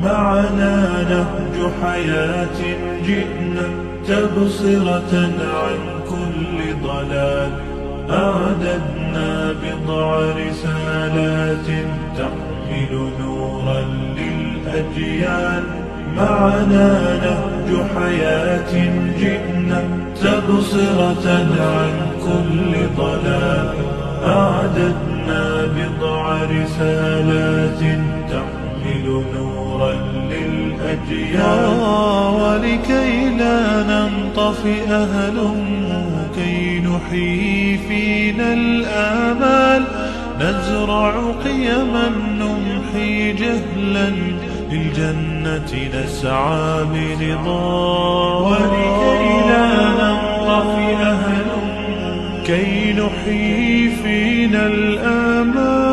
معنا نهج حياة جئنا تبصرة عن كل ضلال. أعددنا بضع رسالات تحمل نورا للأجيال. معنا نهج حياة جئنا تبصرة عن كل ضلال. أعددنا بضع رسالات تحمل نورا للأجيال. ولكي لا ننطفئ هلموا كي نحيي فينا الآمال. نزرع قيما نمحي جهلا للجنة نسعى برضا. ولكي لا ننطفئ هلموا كي نحيي فينا الآمال.